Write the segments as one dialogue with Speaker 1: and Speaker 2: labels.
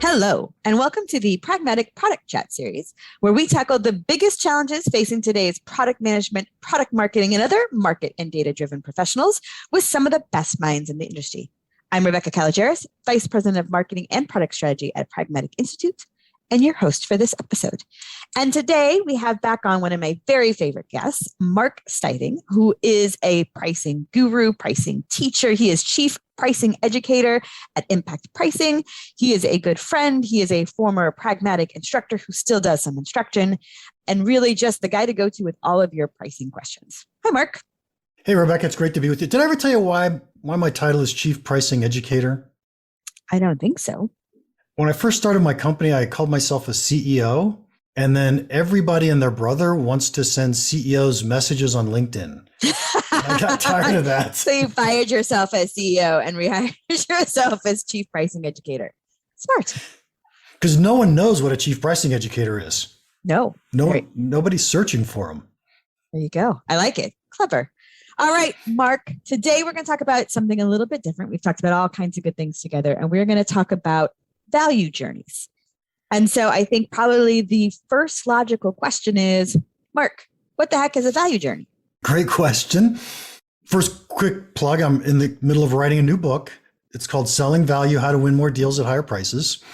Speaker 1: Hello, and welcome to the Pragmatic Product Chat series, where we tackle the biggest challenges facing today's product management, product marketing, and other market and data-driven professionals with some of the best minds in the industry. I'm Rebecca Kalogeris, Vice President of Marketing and Product Strategy at Pragmatic Institute, and your host for this episode. And today we have back on one of my very favorite guests, Mark Stiving, who is a pricing guru, pricing teacher. He is Chief Pricing Educator at Impact Pricing. He is a good friend. He is a former pragmatic instructor who still does some instruction, and really just the guy to go to with all of your pricing questions. Hi, Mark.
Speaker 2: Hey, Rebecca. It's great to be with you. Did I ever tell you why my title is Chief Pricing Educator?
Speaker 1: I don't think so.
Speaker 2: When I first started my company, I called myself a CEO, and then everybody and their brother wants to send CEOs messages on LinkedIn. I got tired of that.
Speaker 1: So you fired yourself as CEO and rehired yourself as Chief Pricing Educator. Smart.
Speaker 2: Because no one knows what a Chief Pricing Educator is. Nobody's searching for them.
Speaker 1: There you go. I like it. Clever. All right, Mark, today we're going to talk about something a little bit different. We've talked about all kinds of good things together, and we're going to talk about value journeys. And so I think probably the first logical question is, Mark, what the heck is a value journey?
Speaker 2: Great question. First, quick plug. I'm in the middle of writing a new book. It's called Selling Value, How to Win More Deals at Higher Prices.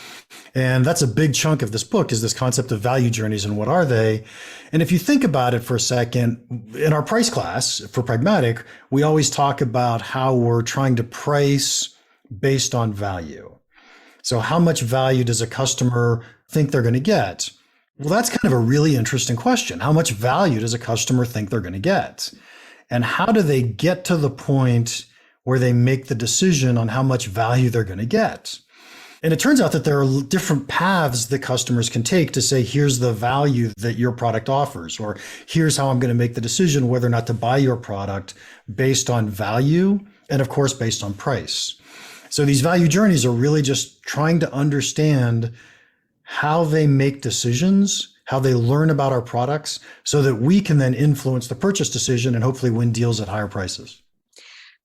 Speaker 2: And that's a big chunk of this book, is this concept of value journeys and what are they? And if you think about it for a second, in our price class for Pragmatic, we always talk about how we're trying to price based on value. So how much value does a customer think they're going to get? Well, that's kind of a really interesting question. How much value does a customer think they're going to get? And how do they get to the point where they make the decision on how much value they're going to get? And it turns out that there are different paths that customers can take to say, here's the value that your product offers, or here's how I'm going to make the decision whether or not to buy your product based on value and, of course, based on price. So these value journeys are really just trying to understand how they make decisions, how they learn about our products, so that we can then influence the purchase decision and hopefully win deals at higher prices.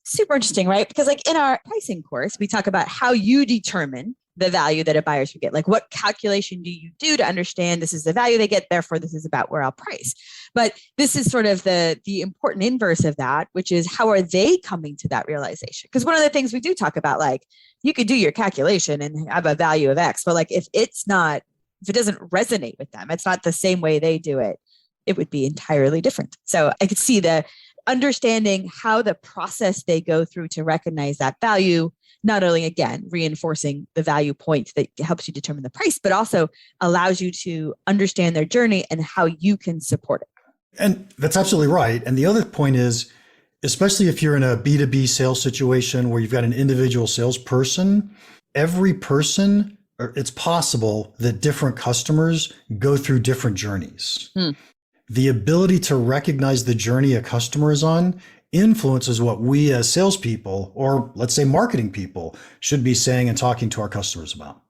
Speaker 1: Super interesting, right? Because like in our pricing course, we talk about how you determine the value that a buyer should get. Like what calculation do you do to understand this is the value they get, therefore this is about where I'll price. But this is sort of the important inverse of that, which is how are they coming to that realization? Because one of the things we do talk about, like you could do your calculation and have a value of X, but like if it doesn't resonate with them, it's not the same way they do it, it would be entirely different. So I could see the understanding how the process they go through to recognize that value, not only, again, reinforcing the value point that helps you determine the price, but also allows you to understand their journey and how you can support it.
Speaker 2: And that's absolutely right. And the other point is, especially if you're in a B2B sales situation where you've got an individual salesperson, every person, it's possible that different customers go through different journeys. The ability to recognize the journey a customer is on influences what we as salespeople, or let's say marketing people, should be saying and talking to our customers about.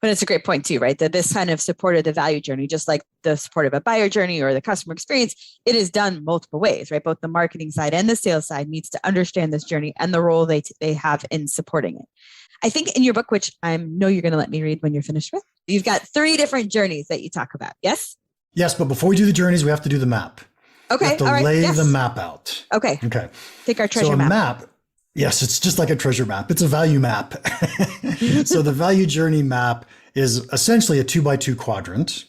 Speaker 1: But it's a great point too, right? That this kind of support of the value journey, just like the support of a buyer journey or the customer experience, it is done multiple ways, right? Both the marketing side and the sales side needs to understand this journey and the role they have in supporting it. I think in your book, which I know you're going to let me read when you're finished with, you've got 3 different journeys that you talk about. Yes?
Speaker 2: Yes, but before we do the journeys, we have to do the map.
Speaker 1: Okay.
Speaker 2: We have to lay the map out.
Speaker 1: Okay. Take our treasure
Speaker 2: so a
Speaker 1: map.
Speaker 2: Yes, it's just like a treasure map. It's a value map. So the value journey map is essentially a 2x2 quadrant.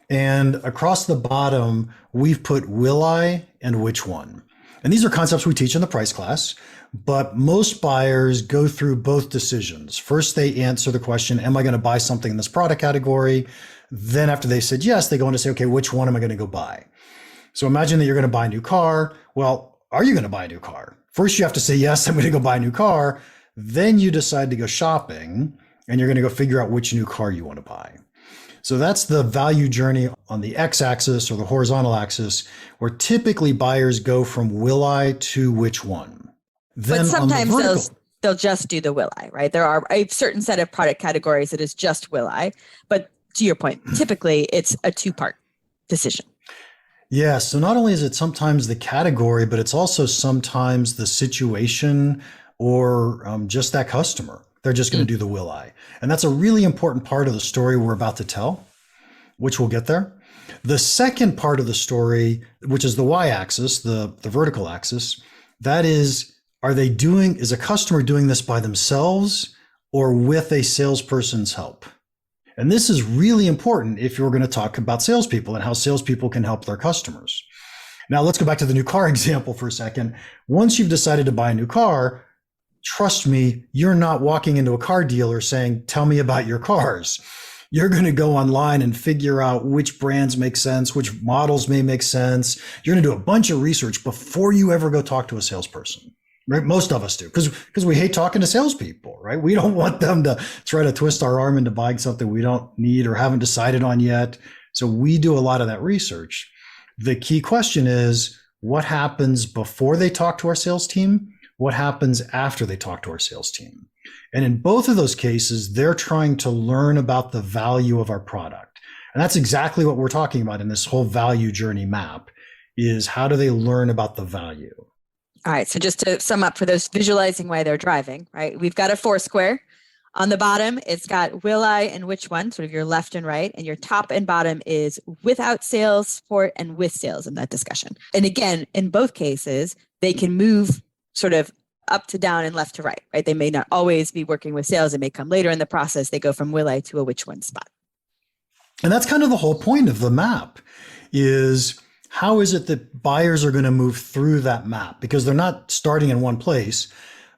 Speaker 2: And across the bottom, we've put will I and which one. And these are concepts we teach in the price class, but most buyers go through both decisions. First, they answer the question, am I going to buy something in this product category? Then after they said yes, they go on to say, okay, which one am I going to go buy? So imagine that you're going to buy a new car. Well, are you going to buy a new car? First, you have to say, yes, I'm going to go buy a new car. Then you decide to go shopping and you're going to go figure out which new car you want to buy. So that's the value journey on the x-axis or the horizontal axis, where typically buyers go from will I to which one. Then
Speaker 1: but sometimes
Speaker 2: on the vertical,
Speaker 1: they'll just do the will I, right? There are a certain set of product categories that is just will I. But to your point, typically it's a 2-part decision.
Speaker 2: Yeah. So not only is it sometimes the category, but it's also sometimes the situation or just that customer. They're just going to do the will I. And that's a really important part of the story we're about to tell, which we'll get there. The second part of the story, which is the y-axis, the vertical axis, that is, is a customer doing this by themselves or with a salesperson's help? And this is really important if you're going to talk about salespeople and how salespeople can help their customers. Now, let's go back to the new car example for a second. Once you've decided to buy a new car, trust me, you're not walking into a car dealer saying, tell me about your cars. You're going to go online and figure out which brands make sense, which models may make sense. You're going to do a bunch of research before you ever go talk to a salesperson, right? Most of us do, because we hate talking to salespeople, right? We don't want them to try to twist our arm into buying something we don't need or haven't decided on yet. So we do a lot of that research. The key question is, what happens before they talk to our sales team? What happens after they talk to our sales team? And in both of those cases, they're trying to learn about the value of our product. And that's exactly what we're talking about in this whole value journey map, is how do they learn about the value?
Speaker 1: All right. So just to sum up for those visualizing why they're driving, right? We've got a four square. On the bottom, it's got will I and which one, sort of your left and right. And your top and bottom is without sales support and with sales in that discussion. And again, in both cases, they can move sort of up to down and left to right, right? They may not always be working with sales. It may come later in the process. They go from will I to a which one spot.
Speaker 2: And that's kind of the whole point of the map, is how is it that buyers are going to move through that map? Because they're not starting in one place.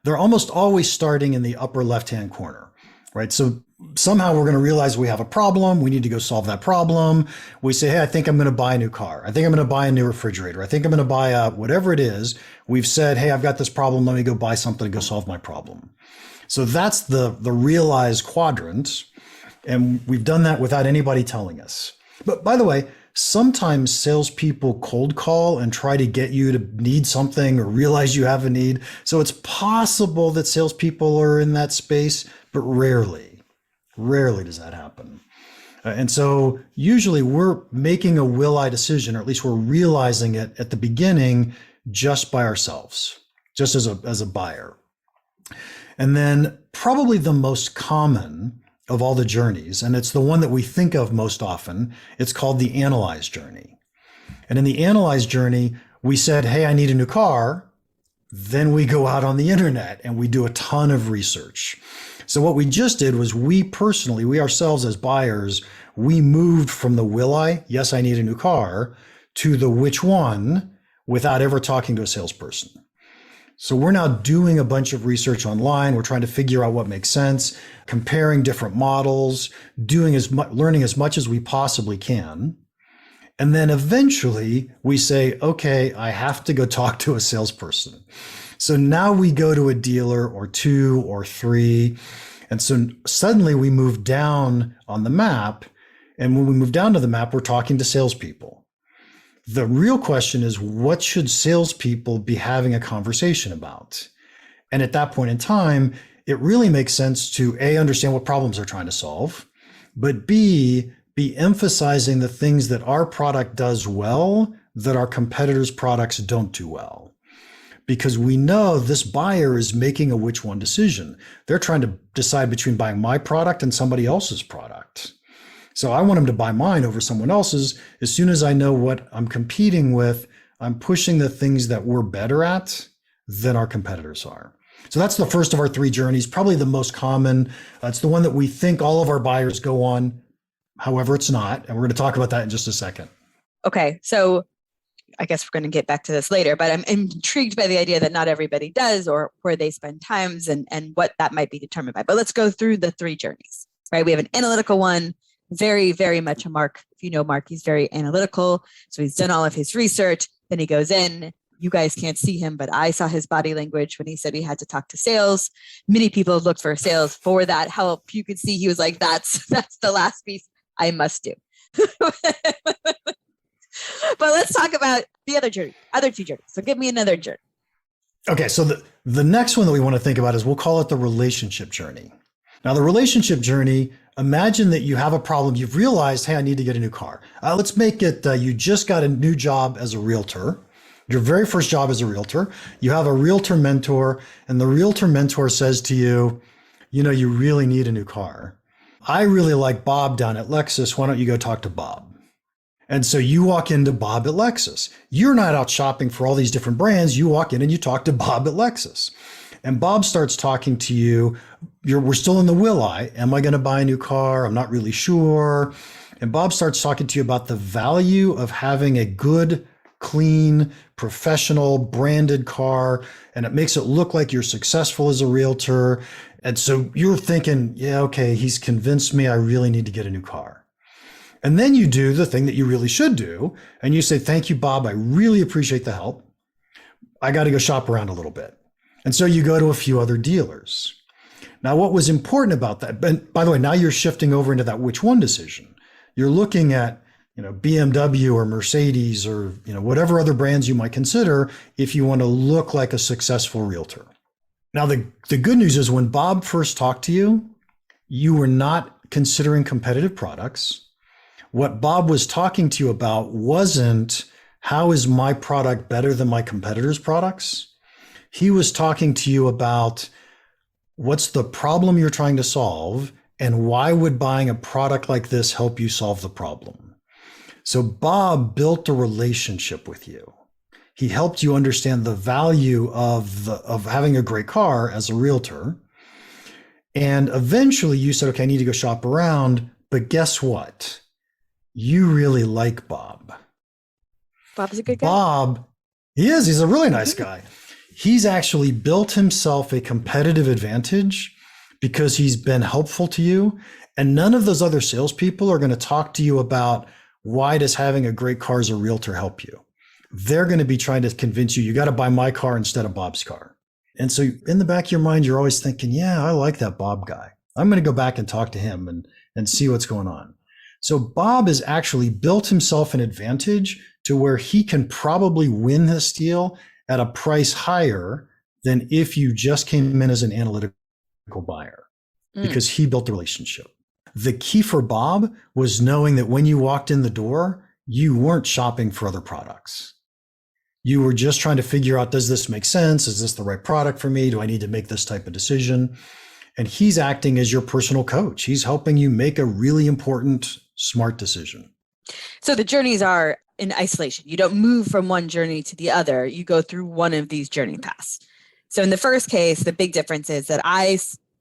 Speaker 2: They're almost always starting in the upper left-hand corner, right? So somehow we're going to realize we have a problem. We need to go solve that problem. We say, hey, I think I'm going to buy a new car. I think I'm going to buy a new refrigerator. I think I'm going to buy whatever it is. We've said, hey, I've got this problem. Let me go buy something to go solve my problem. So that's the realized quadrant. And we've done that without anybody telling us. But by the way, sometimes salespeople cold call and try to get you to need something or realize you have a need. So it's possible that salespeople are in that space, but rarely does that happen. And so usually we're making a will I decision, or at least we're realizing it at the beginning just by ourselves, just as a buyer. And then probably the most common of all the journeys, and it's the one that we think of most often, it's called the analyze journey. And in the analyze journey, we said, hey, I need a new car. Then we go out on the internet and we do a ton of research. So what we just did was we ourselves as buyers, we moved from the will I, yes, I need a new car, to the which one without ever talking to a salesperson. So we're now doing a bunch of research online. We're trying to figure out what makes sense, comparing different models, learning as much as we possibly can. And then eventually we say, okay, I have to go talk to a salesperson. So now we go to a dealer or two or three. And so suddenly we move down on the map. And when we move down to the map, we're talking to salespeople. The real question is, what should salespeople be having a conversation about? And at that point in time, it really makes sense to A, understand what problems they're trying to solve, but B, be emphasizing the things that our product does well that our competitors' products don't do well. Because we know this buyer is making a which one decision. They're trying to decide between buying my product and somebody else's product. So I want them to buy mine over someone else's. As soon as I know what I'm competing with, I'm pushing the things that we're better at than our competitors are. So that's the first of our three journeys, probably the most common. It's the one that we think all of our buyers go on. However, it's not. And we're going to talk about that in just a second.
Speaker 1: Okay. So I guess we're going to get back to this later, but I'm intrigued by the idea that not everybody does, or where they spend times and what that might be determined by. But let's go through the three journeys, right? We have an analytical one. Very, very much a Mark. If you know Mark, he's very analytical. So he's done all of his research. Then he goes in. You guys can't see him, but I saw his body language when he said he had to talk to sales. Many people looked for sales for that help. You could see he was like, that's the last piece I must do. But let's talk about the other two journeys. So give me another journey.
Speaker 2: Okay, so the next one that we want to think about is, we'll call it the relationship journey. Now, the relationship journey, imagine that you have a problem. You've realized, hey, I need to get a new car. Let's make it, you just got a new job as a realtor. Your very first job as a realtor. You have a realtor mentor, and the realtor mentor says to you, you really need a new car. I really like Bob down at Lexus. Why don't you go talk to Bob? And so you walk into Bob at Lexus. You're not out shopping for all these different brands. You walk in and you talk to Bob at Lexus. And Bob starts talking to you. We're still in the will I. Am I going to buy a new car? I'm not really sure. And Bob starts talking to you about the value of having a good, clean, professional, branded car. And it makes it look like you're successful as a realtor. And so you're thinking, yeah, okay, he's convinced me I really need to get a new car. And then you do the thing that you really should do. And you say, thank you, Bob. I really appreciate the help. I got to go shop around a little bit. And so you go to a few other dealers. Now, what was important about that, and by the way, now you're shifting over into that which one decision. You're looking at, BMW or Mercedes or, whatever other brands you might consider if you want to look like a successful realtor. Now, the good news is when Bob first talked to you, you were not considering competitive products. What Bob was talking to you about wasn't how is my product better than my competitors' products? He was talking to you about what's the problem you're trying to solve and why would buying a product like this help you solve the problem? So Bob built a relationship with you. He helped you understand the value of having a great car as a realtor. And eventually you said, okay, I need to go shop around. But guess what? You really like Bob.
Speaker 1: Bob's a good guy.
Speaker 2: Bob, he is. He's a really nice guy. He's actually built himself a competitive advantage because he's been helpful to you. And none of those other salespeople are going to talk to you about why does having a great car as a realtor help you? They're going to be trying to convince you got to buy my car instead of Bob's car. And so in the back of your mind, you're always thinking, yeah, I like that Bob guy. I'm going to go back and talk to him and see what's going on. So Bob has actually built himself an advantage to where he can probably win this deal at a price higher than if you just came in as an analytical buyer because he built the relationship. The key for Bob was knowing that when you walked in the door, you weren't shopping for other products. You were just trying to figure out, does this make sense? Is this the right product for me? Do I need to make this type of decision? And he's acting as your personal coach. He's helping you make a really important, smart decision.
Speaker 1: So the journeys are in isolation. You don't move from one journey to the other. You go through one of these journey paths. So in the first case, the big difference is that I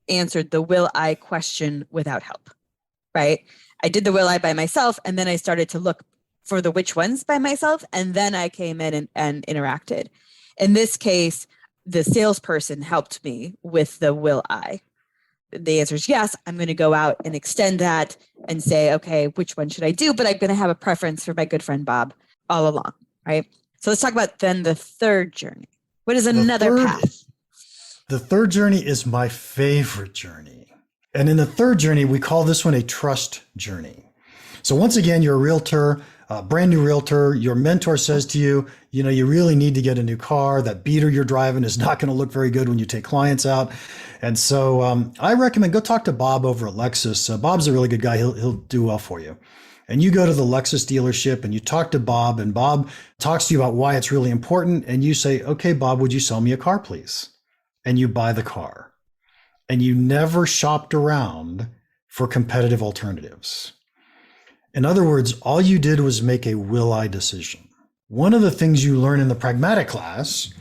Speaker 1: answered the will I question without help, right? I did the will I by myself, and then I started to look for the which ones by myself, and then I came in and interacted. In this case, the salesperson helped me with the will I. The answer is yes, I'm going to go out and extend that and say, okay, which one should I do? But I'm going to have a preference for my good friend Bob all along, right? So let's talk about then the third journey. What is another path?
Speaker 2: The third journey is my favorite journey. And in the third journey, we call this one a trust journey. So once again, you're a realtor, a brand new realtor. Your mentor says to you, you really need to get a new car. That beater you're driving is not going to look very good when you take clients out. And so I recommend go talk to Bob over at Lexus. Bob's a really good guy. He'll do well for you. And you go to the Lexus dealership and you talk to Bob, and Bob talks to you about why it's really important. And you say, okay, Bob, would you sell me a car, please? And you buy the car. And you never shopped around for competitive alternatives. In other words, all you did was make a will I decision. One of the things you learn in the pragmatic class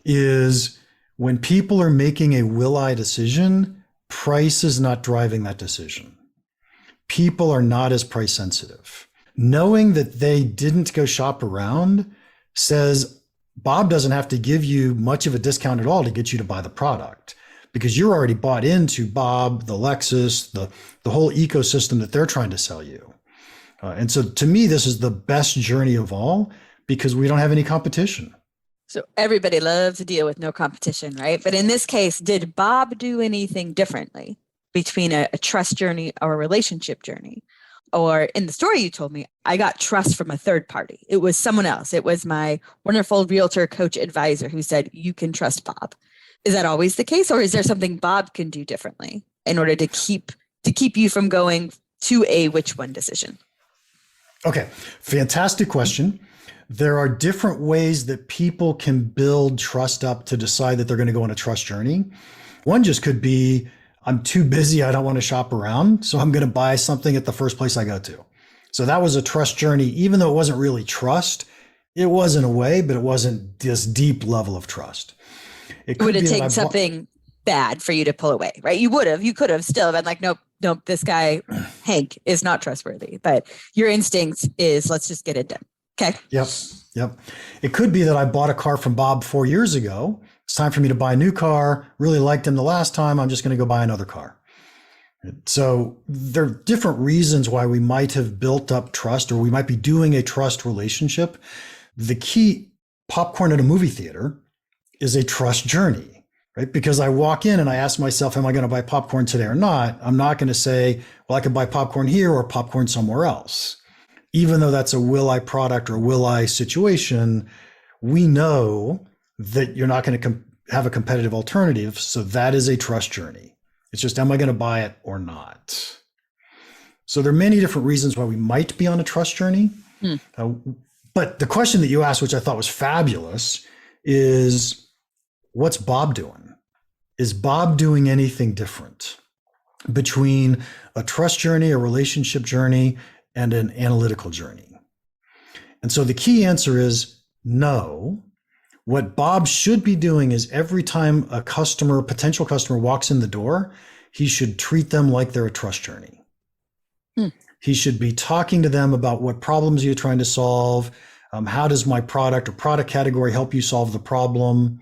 Speaker 2: is when people are making a will I decision, price is not driving that decision. People are not as price sensitive. Knowing that they didn't go shop around says Bob doesn't have to give you much of a discount at all to get you to buy the product because you're already bought into Bob, the Lexus, the whole ecosystem that they're trying to sell you. And so to me, this is the best journey of all because we don't have any competition.
Speaker 1: So everybody loves a deal with no competition, right? But in this case, did Bob do anything differently between a trust journey or a relationship journey? Or in the story you told me, I got trust from a third party. It was someone else. It was my wonderful realtor coach advisor who said, you can trust Bob. Is that always the case? Or is there something Bob can do differently in order to keep you from going to a which one decision?
Speaker 2: Okay, fantastic question. There are different ways that people can build trust up to decide that they're going to go on a trust journey. One just could be I'm too busy. I don't want to shop around. So I'm going to buy something at the first place I go to. So that was a trust journey, even though it wasn't really trust. It was in a way, but it wasn't this deep level of trust.
Speaker 1: It would have taken something bad for you to pull away, right? You could have still been like, nope, this guy, Hank, is not trustworthy. But your instinct is, let's just get it done. Okay.
Speaker 2: Yep. It could be that I bought a car from Bob 4 years ago. It's time for me to buy a new car. Really liked him the last time. I'm just going to go buy another car. So there are different reasons why we might have built up trust, or we might be doing a trust relationship. The key, popcorn at a movie theater, is a trust journey, right? Because I walk in and I ask myself, am I going to buy popcorn today or not? I'm not going to say, well, I could buy popcorn here or popcorn somewhere else. Even though that's a will I product or will I situation, we know that you're not going to have a competitive alternative. So that is a trust journey. It's just, am I going to buy it or not? So there are many different reasons why we might be on a trust journey. But the question that you asked, which I thought was fabulous, is what's Bob doing? Is Bob doing anything different between a trust journey, a relationship journey, and an analytical journey? And so the key answer is no. What Bob should be doing is every time a potential customer walks in the door, he should treat them like they're a trust journey. He should be talking to them about what problems you're trying to solve. How does my product or product category help you solve the problem?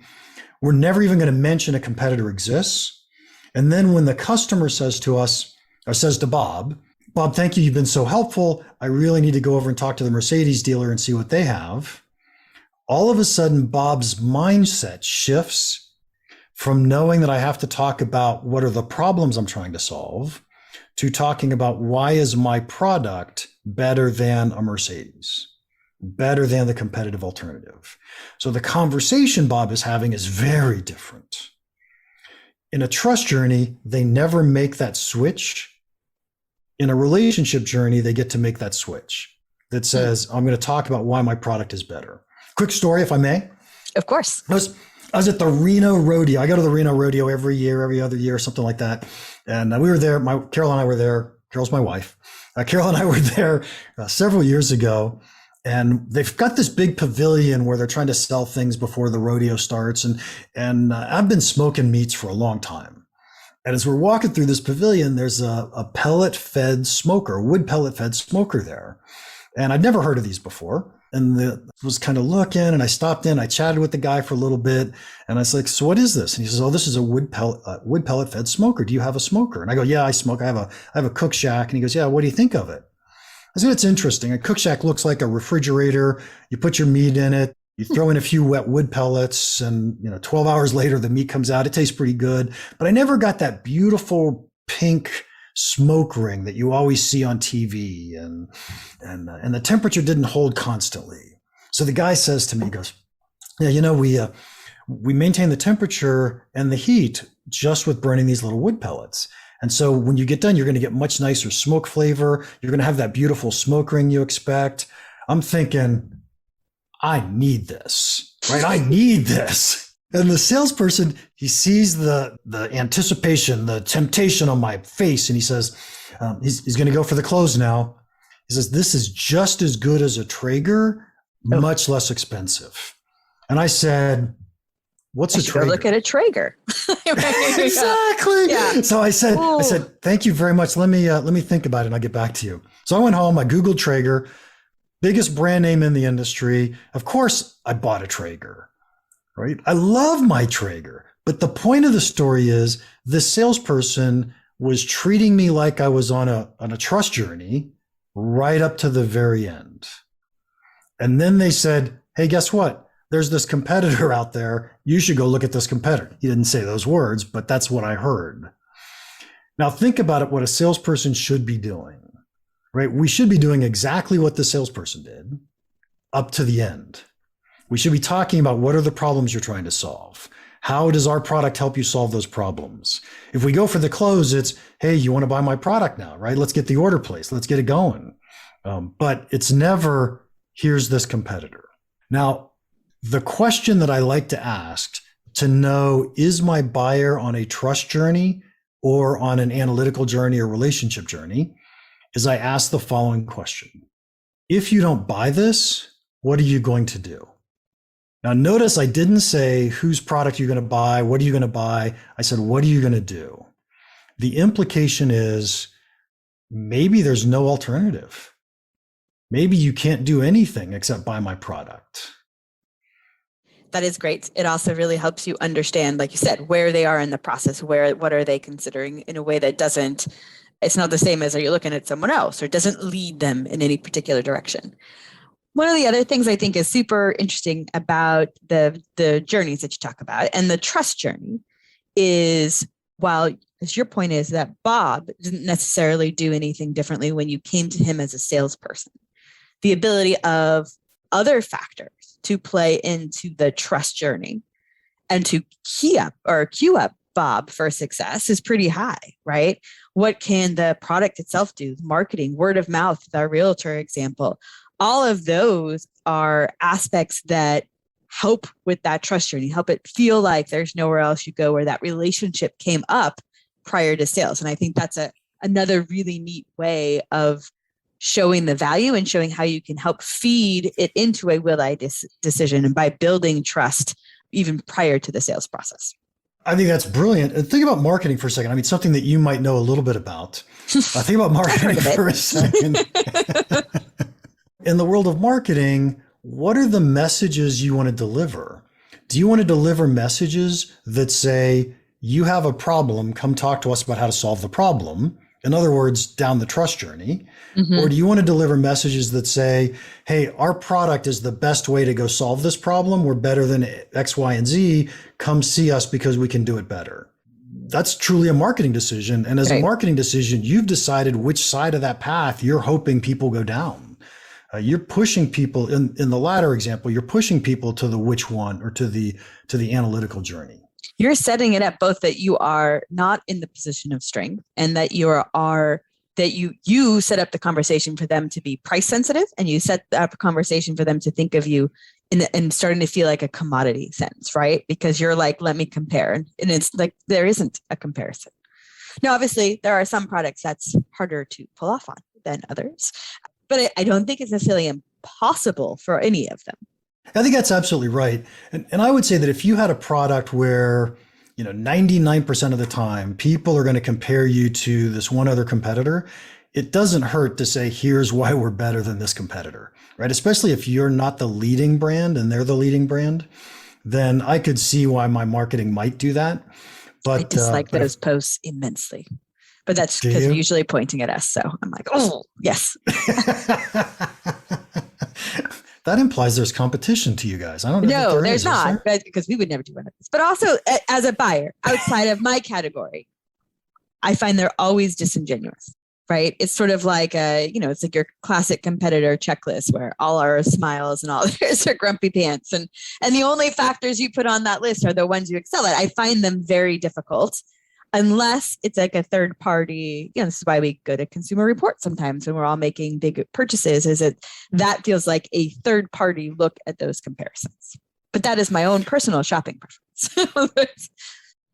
Speaker 2: We're never even going to mention a competitor exists. And then when the customer says to us, or says to Bob, thank you, you've been so helpful. I really need to go over and talk to the Mercedes dealer and see what they have. All of a sudden, Bob's mindset shifts from knowing that I have to talk about what are the problems I'm trying to solve to talking about why is my product better than a Mercedes, better than the competitive alternative. So the conversation Bob is having is very different. In a trust journey, they never make that switch. In a relationship journey, they get to make that switch that says, I'm going to talk about why my product is better. Quick story, if I may.
Speaker 1: Of course.
Speaker 2: I was at the Reno Rodeo. I go to the Reno Rodeo every other year, something like that. And we were there. Carol and I were there. Carol's my wife. Carol and I were there several years ago. And they've got this big pavilion where they're trying to sell things before the rodeo starts. And I've been smoking meats for a long time. And as we're walking through this pavilion, there's a pellet-fed smoker, a wood pellet-fed smoker there. And I'd never heard of these before. And was kind of looking, and I stopped in, I chatted with the guy for a little bit, and I was like, so what is this? And he says, oh, this is a wood pellet fed smoker. Do you have a smoker? And I go, yeah, I smoke. I have a cook shack. And he goes, yeah, what do you think of it? I said, it's interesting. A cook shack looks like a refrigerator. You put your meat in it, you throw in a few wet wood pellets, and 12 hours later, the meat comes out. It tastes pretty good. But I never got that beautiful pink smoke ring that you always see on TV, and the temperature didn't hold constantly. So the guy says to me, he goes, yeah, we maintain the temperature and the heat just with burning these little wood pellets. And so when you get done, you're going to get much nicer smoke flavor. You're going to have that beautiful smoke ring you expect. I'm thinking, I need this, right? I need this. And the salesperson, he sees the anticipation, the temptation on my face, and he says, he's going to go for the close now. He says, this is just as good as a Traeger, much less expensive. And I said, what's a Traeger?
Speaker 1: Look at a Traeger.
Speaker 2: Exactly. Yeah. So I said, thank you very much. Let me think about it and I'll get back to you. So I went home, I Googled Traeger, biggest brand name in the industry. Of course, I bought a Traeger. Right? I love my Traeger, but the point of the story is this salesperson was treating me like I was on a trust journey right up to the very end. And then they said, hey, guess what? There's this competitor out there. You should go look at this competitor. He didn't say those words, but that's what I heard. Now think about it, what a salesperson should be doing, right? We should be doing exactly what the salesperson did up to the end. We should be talking about what are the problems you're trying to solve? How does our product help you solve those problems? If we go for the close, it's, hey, you want to buy my product now, right? Let's get the order placed. Let's get it going. But it's never, here's this competitor. Now, the question that I like to ask to know, is my buyer on a trust journey or on an analytical journey or relationship journey, is I ask the following question. If you don't buy this, what are you going to do? Now, notice I didn't say whose product you're going to buy, what are you going to buy? I said, what are you going to do? The implication is maybe there's no alternative. Maybe you can't do anything except buy my product.
Speaker 1: That is great. It also really helps you understand, like you said, where they are in the process, what are they considering in a way that it's not the same as are you looking at someone else, or doesn't lead them in any particular direction. One of the other things I think is super interesting about the journeys that you talk about and the trust journey is, while as your point is that Bob didn't necessarily do anything differently when you came to him as a salesperson, the ability of other factors to play into the trust journey and to queue up Bob for success is pretty high, right? What can the product itself do? Marketing, word of mouth, the realtor example, all of those are aspects that help with that trust journey, help it feel like there's nowhere else you go, where that relationship came up prior to sales. And I think that's another really neat way of showing the value and showing how you can help feed it into a will I decision, and by building trust even prior to the sales process.
Speaker 2: I think that's brilliant. And think about marketing for a second. I mean, something that you might know a little bit about. Think about marketing for a second. In the world of marketing, what are the messages you want to deliver? Do you want to deliver messages that say, you have a problem, come talk to us about how to solve the problem? In other words, down the trust journey. Mm-hmm. Or do you want to deliver messages that say, hey, our product is the best way to go solve this problem. We're better than X, Y, and Z. Come see us because we can do it better. That's truly a marketing decision. And as a marketing decision, you've decided which side of that path you're hoping people go down. You're pushing people in the latter example, you're pushing people to the which one, or to the analytical journey.
Speaker 1: You're setting it up both that you are not in the position of strength, and that you set up the conversation for them to be price sensitive, and you set up a conversation for them to think of you in starting to feel like a commodity sense, right? Because you're like, let me compare. And it's like, there isn't a comparison. Now, obviously, there are some products that's harder to pull off on than others, but I don't think it's necessarily impossible for any of them.
Speaker 2: I think that's absolutely right. And I would say that if you had a product where, 99% of the time people are going to compare you to this one other competitor, it doesn't hurt to say, here's why we're better than this competitor, right? Especially if you're not the leading brand and they're the leading brand, then I could see why my marketing might do that. But I
Speaker 1: dislike those posts immensely. But that's because you're usually pointing at us. So I'm like, oh, yes.
Speaker 2: That implies there's competition to you guys. I don't know.
Speaker 1: No, there's not, because we would never do one of this. But also, as a buyer outside of my category, I find they're always disingenuous, right? It's sort of like it's like your classic competitor checklist where all are smiles and all theirs are grumpy pants. And the only factors you put on that list are the ones you excel at. I find them very difficult. Unless it's like a third party, this is why we go to Consumer Reports sometimes when we're all making big purchases, that feels like a third party look at those comparisons. But that is my own personal shopping preference.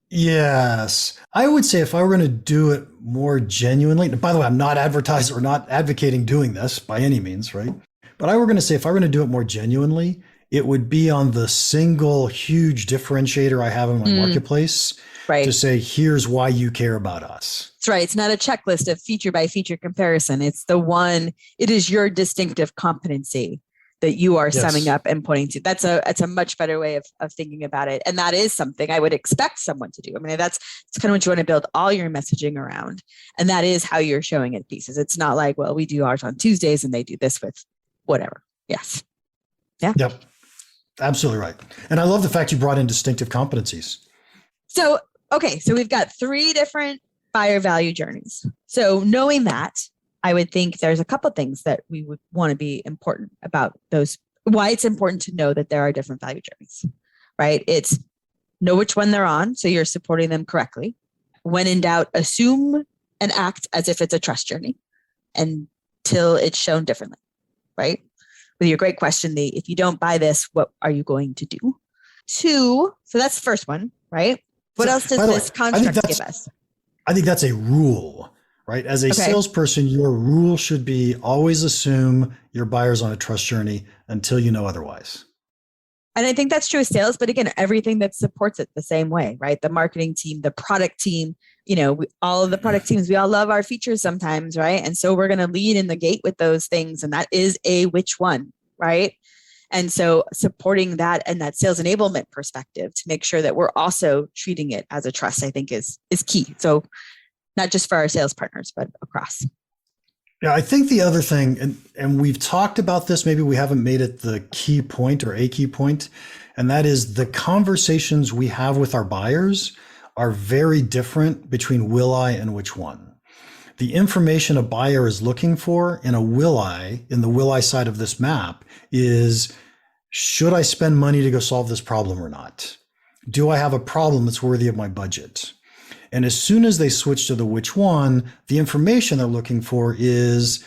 Speaker 2: Yes. I would say if I were going to do it more genuinely, by the way, I'm not advertising or not advocating doing this by any means, right? But I were going to say, if I were going to do it more genuinely, it would be on the single huge differentiator I have in my marketplace. Right. To say, here's why you care about us.
Speaker 1: That's right. It's not a checklist of feature by feature comparison. It is your distinctive competency that you are summing up and pointing to. That's a much better way of thinking about it. And that is something I would expect someone to do. I mean, that's kind of what you want to build all your messaging around. And that is how you're showing it pieces. It's not like, well, we do ours on Tuesdays and they do this with whatever. Yes. Yeah.
Speaker 2: Yep. Absolutely right. And I love the fact you brought in distinctive competencies.
Speaker 1: So we've got 3 different buyer value journeys. So knowing that, I would think there's a couple of things that we would want to be important about those, why it's important to know that there are different value journeys, right? It's know which one they're on, so you're supporting them correctly. When in doubt, assume and act as if it's a trust journey until it's shown differently, right? With your great question, if you don't buy this, what are you going to do? 2, so that's the first one, right? What else does this construct give us?
Speaker 2: I think that's a rule, right? As a
Speaker 1: Okay.
Speaker 2: salesperson, your rule should be always assume your buyer's on a trust journey until you know otherwise.
Speaker 1: And I think that's true of sales, but again, everything that supports it the same way, right? The marketing team, the product team, all of the product teams, we all love our features sometimes, right? And so we're going to lead in the gate with those things. And that is a which one, right? And so supporting that and that sales enablement perspective to make sure that we're also treating it as a trust, I think is key. So not just for our sales partners, but across.
Speaker 2: Yeah, I think the other thing, and we've talked about this, maybe we haven't made it the key point or a key point, and that is the conversations we have with our buyers are very different between will I and which one. The information a buyer is looking for in the will I side of this map is, should I spend money to go solve this problem or not? Do I have a problem that's worthy of my budget? And as soon as they switch to the which one, the information they're looking for is,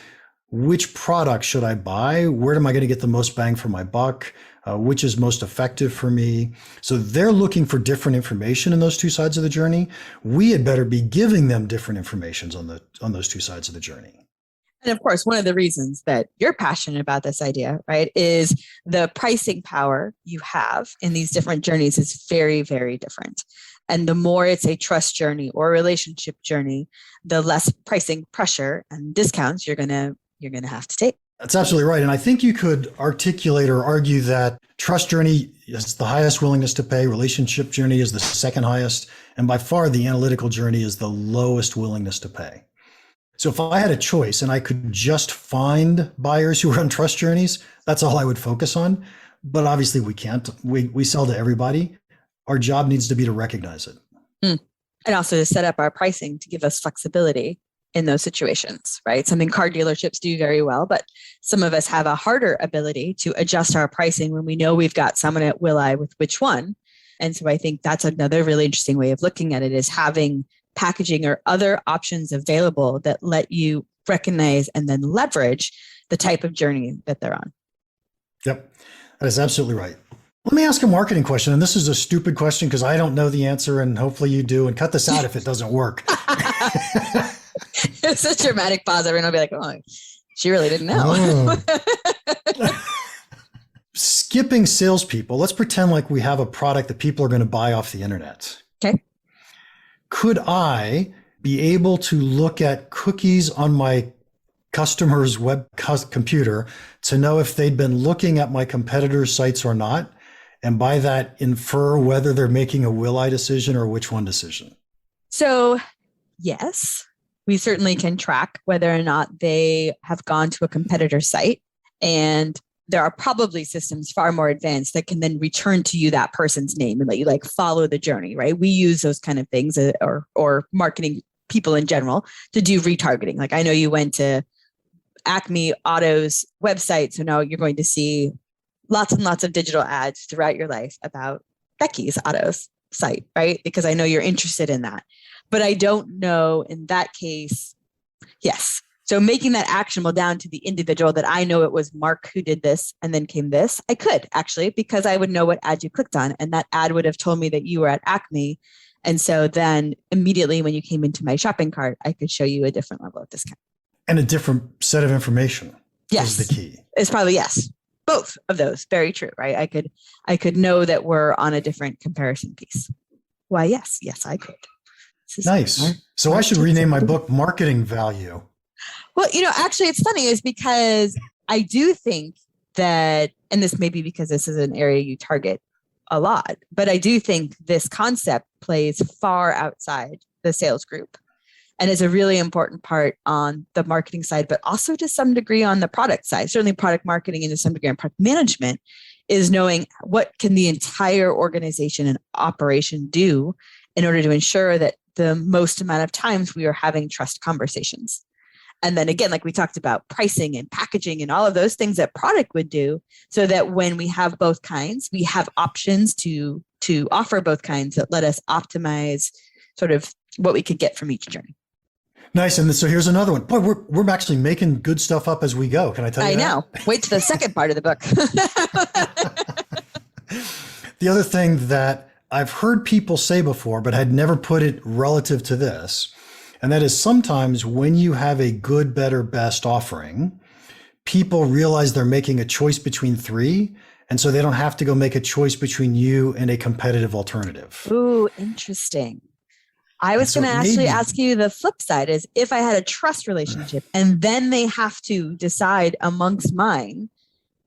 Speaker 2: which product should I buy? Where am I going to get the most bang for my buck? Which is most effective for me? So they're looking for different information in those two sides of the journey. We had better be giving them different informations on those two sides of the journey.
Speaker 1: And of course, one of the reasons that you're passionate about this idea, right, is the pricing power you have in these different journeys is very, very different. And the more it's a trust journey or a relationship journey, the less pricing pressure and discounts you're gonna have to take.
Speaker 2: That's absolutely right. And I think you could articulate or argue that trust journey is the highest willingness to pay, relationship journey is the second highest, and by far the analytical journey is the lowest willingness to pay. So if I had a choice and I could just find buyers who are on trust journeys, that's all I would focus on. But obviously we can't. We sell to everybody. Our job needs to be to recognize it.
Speaker 1: And also to set up our pricing to give us flexibility in those situations, right? Something car dealerships do very well, but some of us have a harder ability to adjust our pricing when we know we've got someone at will I with which one. And so I think that's another really interesting way of looking at it, is having packaging or other options available that let you recognize and then leverage the type of journey that they're on.
Speaker 2: Yep, that is absolutely right. Let me ask a marketing question. And this is a stupid question because I don't know the answer, and hopefully you do. And cut this out if it doesn't work.
Speaker 1: It's a dramatic pause. Everyone will be like, oh, she really didn't know.
Speaker 2: Skipping salespeople, let's pretend like we have a product that people are going to buy off the internet.
Speaker 1: Okay.
Speaker 2: Could I be able to look at cookies on my customer's web computer to know if they'd been looking at my competitors' sites or not? And by that, infer whether they're making a will I decision or which one decision?
Speaker 1: So, yes, we certainly can track whether or not they have gone to a competitor site. And there are probably systems far more advanced that can then return to you that person's name and let you follow the journey, right? We use those kind of things or marketing people in general to do retargeting. I know you went to Acme Auto's website, so now you're going to see lots and lots of digital ads throughout your life about Becky's Auto's site, right? Because I know you're interested in that. But I don't know in that case, yes. So making that actionable down to the individual, that I know it was Mark who did this and then came this, I could actually, because I would know what ad you clicked on, and that ad would have told me that you were at Acme. And so then immediately when you came into my shopping cart, I could show you a different level of discount.
Speaker 2: And a different set of information.
Speaker 1: Yes.
Speaker 2: Is the key.
Speaker 1: It's probably yes. Both of those. Very true, right? I could know that we're on a different comparison piece. Why, yes, I could.
Speaker 2: Nice. So I should rename my book Marketing Value.
Speaker 1: Well, actually it's funny is because I do think that, and this may be because this is an area you target a lot, but I do think this concept plays far outside the sales group and is a really important part on the marketing side, but also to some degree on the product side. Certainly product marketing and to some degree on product management is knowing what can the entire organization and operation do in order to ensure that the most amount of times we are having trust conversations. And then again, like we talked about pricing and packaging and all of those things that product would do, so that when we have both kinds, we have options to offer both kinds that let us optimize sort of what we could get from each journey.
Speaker 2: Nice. And so here's another one. Boy, we're actually making good stuff up as we go. Can I tell you that?
Speaker 1: I know. Wait to the second part of the book.
Speaker 2: The other thing that I've heard people say before, but had never put it relative to this, And that is sometimes when you have a good, better, best offering, people realize they're making a choice between three. And so they don't have to go make a choice between you and a competitive alternative.
Speaker 1: Ooh, interesting. I was going to actually ask you the flip side is if I had a trust relationship and then they have to decide amongst mine,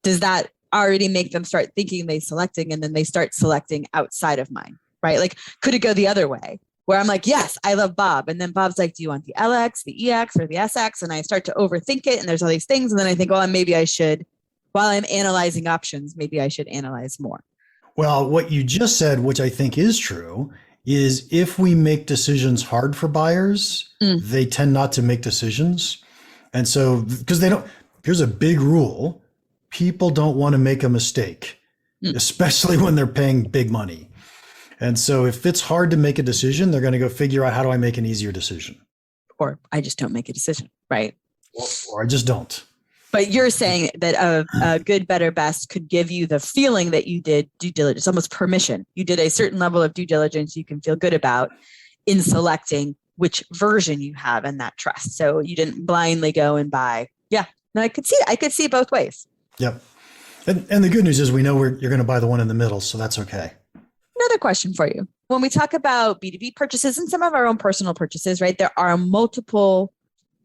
Speaker 1: does that already make them start thinking they selecting and then they start selecting outside of mine, right? Like, could it go the other way where I'm like, yes, I love Bob. And then Bob's like, do you want the LX, the EX, or the SX? And I start to overthink it. And there's all these things. And then I think, well, maybe I should, while I'm analyzing options, maybe I should analyze more.
Speaker 2: Well, what you just said, which I think is true, is if we make decisions hard for buyers, they tend not to make decisions. And so, because they don't, here's a big rule. People don't want to make a mistake, especially when they're paying big money. And so if it's hard to make a decision, they're going to go figure out, how do I make an easier decision?
Speaker 1: Or I just don't make a decision, right?
Speaker 2: Or I just don't.
Speaker 1: But you're saying that a good, better, best could give you the feeling that you did due diligence, almost permission. You did a certain level of due diligence you can feel good about in selecting which version you have in that trust. So you didn't blindly go and buy. Yeah, no, I could see it. I could see it both ways.
Speaker 2: Yep. And the good news is we know you're going to buy the one in the middle, so that's okay.
Speaker 1: Another question for you. When we talk about B2B purchases and some of our own personal purchases, right, there are multiple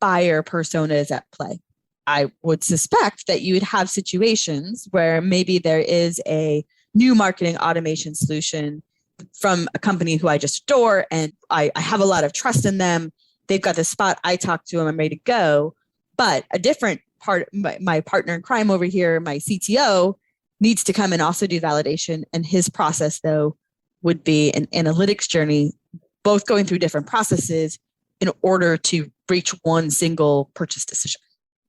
Speaker 1: buyer personas at play. I would suspect that you would have situations where maybe there is a new marketing automation solution from a company who I just adore and I have a lot of trust in them. They've got the spot. I talk to them. I'm ready to go. But a different part, my partner in crime over here, my CTO, needs to come and also do validation. And his process, though, would be an analytics journey, both going through different processes in order to reach one single purchase decision.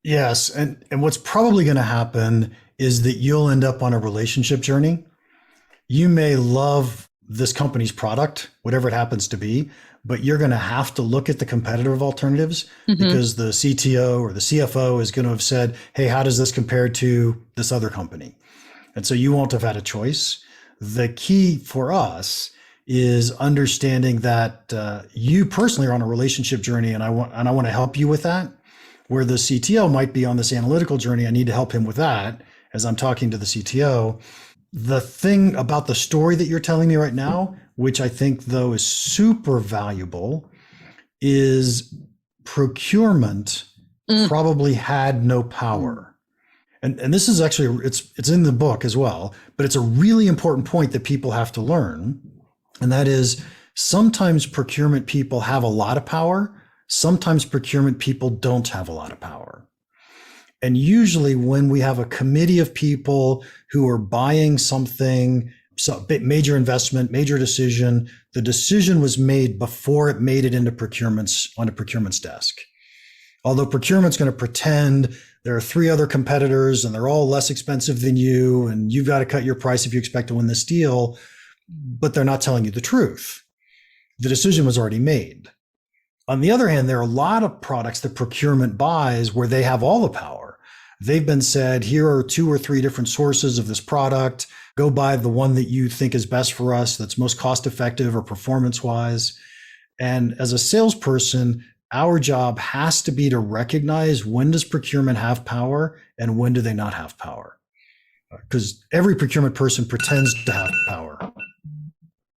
Speaker 2: Yes. And what's probably going to happen is that you'll end up on a relationship journey. You may love this company's product, whatever it happens to be, but you're going to have to look at the competitive alternatives because the CTO or the CFO is going to have said, hey, how does this compare to this other company? And so you won't have had a choice. The key for us is understanding that you personally are on a relationship journey, and I want to help you with that. Where the CTO might be on this analytical journey, I need to help him with that as I'm talking to the CTO. The thing about the story that you're telling me right now, which I think though is super valuable, is procurement probably had no power. And this is actually, it's in the book as well, but it's a really important point that people have to learn. And that is sometimes procurement people have a lot of power. Sometimes procurement people don't have a lot of power. And usually when we have a committee of people who are buying something, so major investment, major decision, the decision was made before it made it into on a procurement's desk. Although procurement's going to pretend there are three other competitors and they're all less expensive than you, and you've got to cut your price if you expect to win this deal, but they're not telling you the truth. The decision was already made. On the other hand, there are a lot of products that procurement buys where they have all the power. They've been said, here are 2 or 3 different sources of this product. Go buy the one that you think is best for us, that's most cost effective or performance wise. And as a salesperson, our job has to be to recognize when does procurement have power and when do they not have power? Because every procurement person pretends to have power.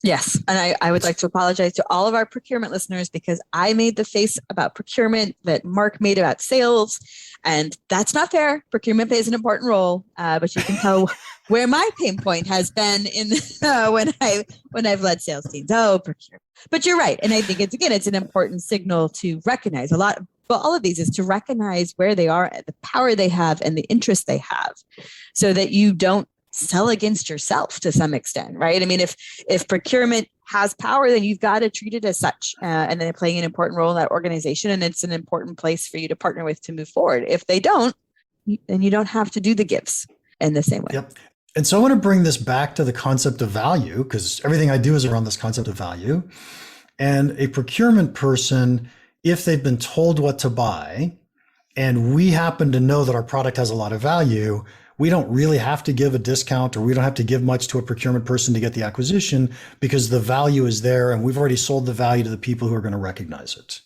Speaker 1: Yes. And I would like to apologize to all of our procurement listeners because I made the face about procurement that Mark made about sales. And that's not fair. Procurement plays an important role, but you can tell where my pain point has been in when I've led sales teams. Oh, procurement. But you're right. And I think it's an important signal to recognize all of these is to recognize where they are, the power they have and the interest they have so that you don't sell against yourself to some extent, right? I mean, if procurement has power, then you've got to treat it as such, and then playing an important role in that organization, and it's an important place for you to partner with to move forward. If they don't, then you don't have to do the gifts in the same way.
Speaker 2: Yep. And so I want to bring this back to the concept of value, because everything I do is around this concept of value. And a procurement person, if they've been told what to buy, and we happen to know that our product has a lot of value, we don't really have to give a discount or we don't have to give much to a procurement person to get the acquisition because the value is there and we've already sold the value to the people who are going to recognize it.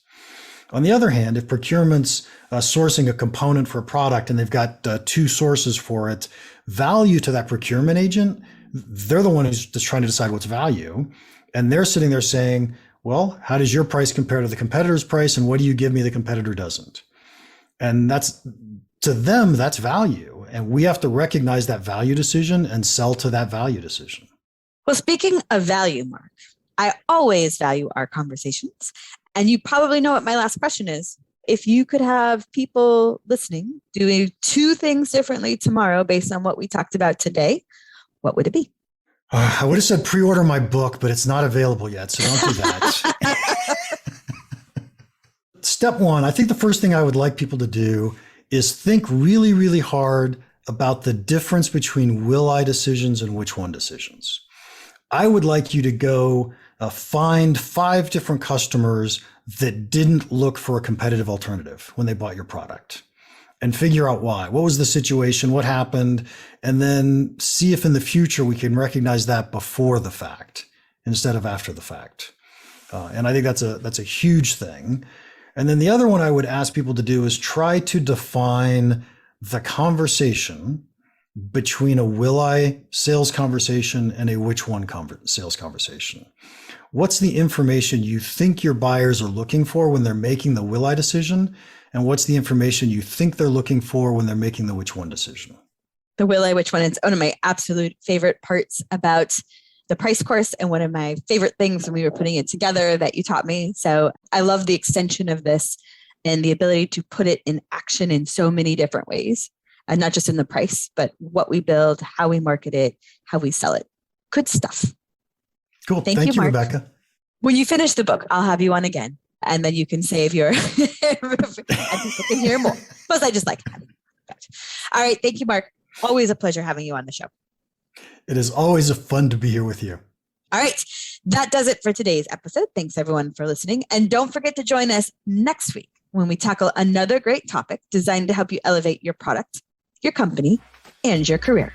Speaker 2: On the other hand, if procurement's sourcing a component for a product and they've got two sources for it, value to that procurement agent, they're the one who's just trying to decide what's value. And they're sitting there saying, well, how does your price compare to the competitor's price? And what do you give me the competitor doesn't? And that's, to them, that's value. And we have to recognize that value decision and sell to that value decision.
Speaker 1: Well, speaking of value, Mark, I always value our conversations. And you probably know what my last question is. If you could have people listening doing two things differently tomorrow based on what we talked about today, what would it be?
Speaker 2: I would have said pre-order my book, but it's not available yet, so don't do that. Step one, I think the first thing I would like people to do is think really, really hard about the difference between will I decisions and which one decisions. I would like you to go find 5 different customers that didn't look for a competitive alternative when they bought your product and figure out why. What was the situation? What happened? And then see if in the future we can recognize that before the fact instead of after the fact. And I think that's a huge thing. And then the other one I would ask people to do is try to define the conversation between a will I sales conversation and a which one sales conversation. What's the information you think your buyers are looking for when they're making the will I decision? And what's the information you think they're looking for when they're making the which one decision?
Speaker 1: The will I, which one? It's one of my absolute favorite parts about the price course and one of my favorite things when we were putting it together that you taught me. So I love the extension of this and the ability to put it in action in so many different ways, and not just in the price, but what we build, how we market it, how we sell it. Good stuff.
Speaker 2: Cool. Thank you, Mark. Rebecca.
Speaker 1: When you finish the book, I'll have you on again, and then you can save your, and people can hear more. Plus, I just like having you. All right. Thank you, Mark. Always a pleasure having you on the show.
Speaker 2: It is always a fun to be here with you.
Speaker 1: All right. That does it for today's episode. Thanks, everyone, for listening. And don't forget to join us next week when we tackle another great topic designed to help you elevate your product, your company, and your career.